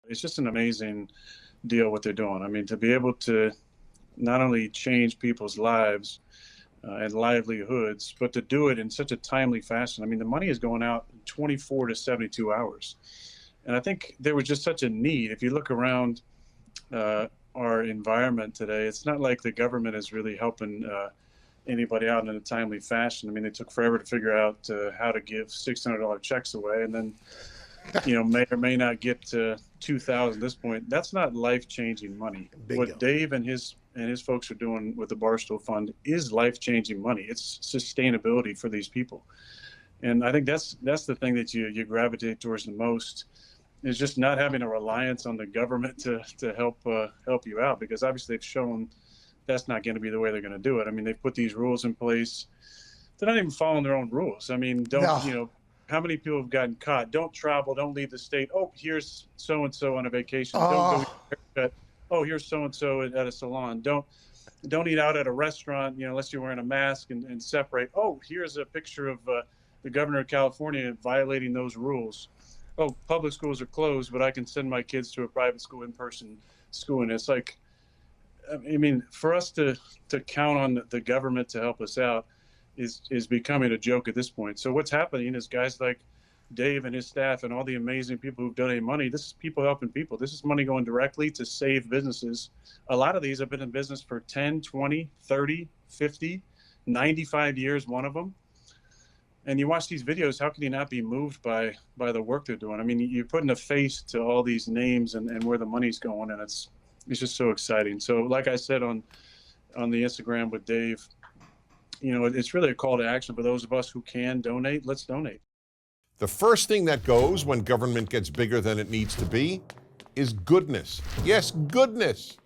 It's just an amazing deal what they're doing. I mean, to be able to not only change people's lives and livelihoods, but to do it in such a timely fashion. I mean, the money is going out in 24 to 72 hours. And I think there was just such a need. If you look around our environment today, it's not like the government is really helping anybody out in a timely fashion. I mean, it took forever to figure out how to give $600 checks away, and then may or may not get to 2,000 at this point. That's not life-changing money. Bingo. What Dave and his folks are doing with the Barstool Fund is life-changing money. It's sustainability for these people, and I think that's the thing that you gravitate towards the most, is just not having a reliance on the government to help you out, because obviously they've shown that's not going to be the way they're going to do it. I mean, they've put these rules in place. They're not even following their own rules. I mean, how many people have gotten caught? Don't travel, don't leave the state. Oh, here's so-and-so on a vacation. Don't go get a haircut. Oh, here's so-and-so at a salon. Don't eat out at a restaurant, unless you're wearing a mask and separate. Oh, here's a picture of the governor of California violating those rules. Oh, public schools are closed, but I can send my kids to a private school, in-person school. And it's like, I mean, for us to count on the government to help us out is becoming a joke at this point. So what's happening is guys like Dave and his staff and all the amazing people who've donated money, this is people helping people. This is money going directly to save businesses. A lot of these have been in business for 10, 20, 30, 50, 95 years, one of them. And you watch these videos, how can you not be moved by the work they're doing? I mean, you're putting a face to all these names and where the money's going, and it's just so exciting. So like I said on the Instagram with Dave, it's really a call to action for those of us who can donate. Let's donate. The first thing that goes when government gets bigger than it needs to be is goodness. Yes, goodness.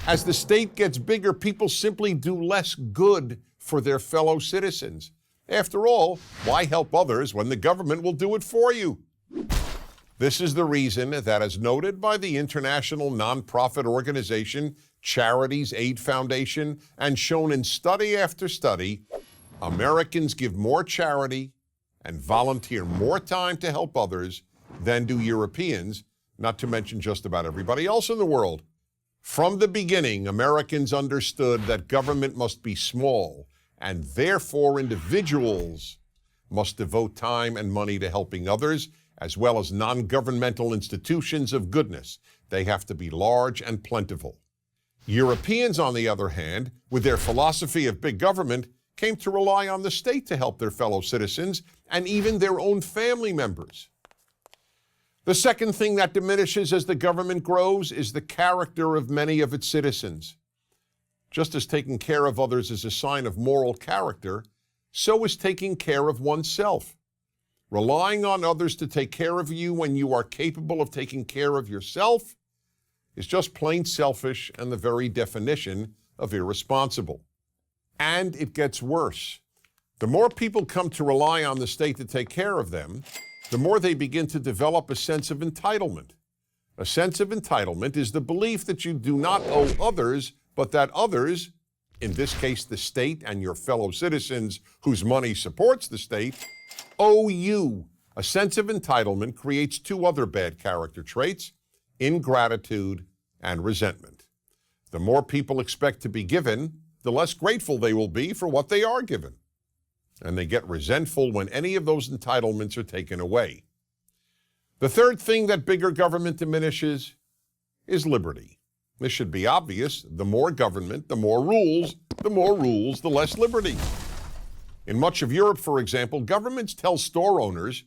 As the state gets bigger, people simply do less good for their fellow citizens. After all, why help others when the government will do it for you? This is the reason that, as noted by the international nonprofit organization Charities Aid Foundation, and shown in study after study, Americans give more charity and volunteer more time to help others than do Europeans, not to mention just about everybody else in the world. From the beginning, Americans understood that government must be small, and therefore individuals must devote time and money to helping others, as well as non-governmental institutions of goodness. They have to be large and plentiful. Europeans, on the other hand, with their philosophy of big government, came to rely on the state to help their fellow citizens and even their own family members. The second thing that diminishes as the government grows is the character of many of its citizens. Just as taking care of others is a sign of moral character, so is taking care of oneself. Relying on others to take care of you when you are capable of taking care of yourself is just plain selfish and the very definition of irresponsible. And it gets worse. The more people come to rely on the state to take care of them, the more they begin to develop a sense of entitlement. A sense of entitlement is the belief that you do not owe others, but that others, in this case the state and your fellow citizens whose money supports the state, owe you. A sense of entitlement creates two other bad character traits: ingratitude and resentment. The more people expect to be given, the less grateful they will be for what they are given. And they get resentful when any of those entitlements are taken away. The third thing that bigger government diminishes is liberty. This should be obvious. The more government, the more rules, the less liberty. In much of Europe, for example, governments tell store owners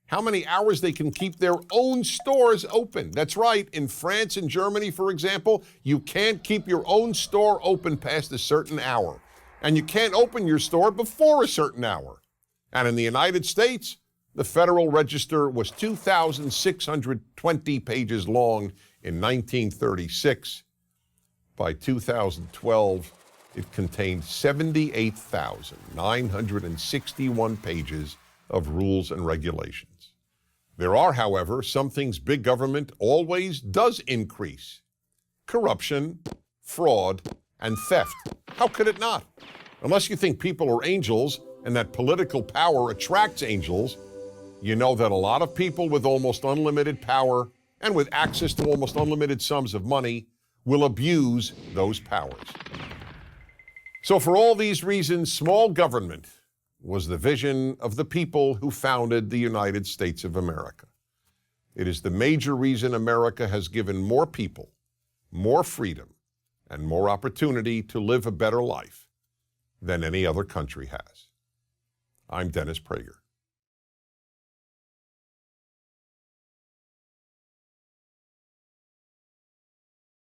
how many hours they can keep their own stores open. That's right. In France and Germany, for example, you can't keep your own store open past a certain hour. And you can't open your store before a certain hour. And in the United States, the Federal Register was 2,620 pages long in 1936. By 2012, it contained 78,961 pages of rules and regulations. There are, however, some things big government always does increase: corruption, fraud, and theft. How could it not? Unless you think people are angels and that political power attracts angels, you know that a lot of people with almost unlimited power and with access to almost unlimited sums of money, will abuse those powers. So for all these reasons, small government was the vision of the people who founded the United States of America. It is the major reason America has given more people more freedom and more opportunity to live a better life than any other country has. I'm Dennis Prager.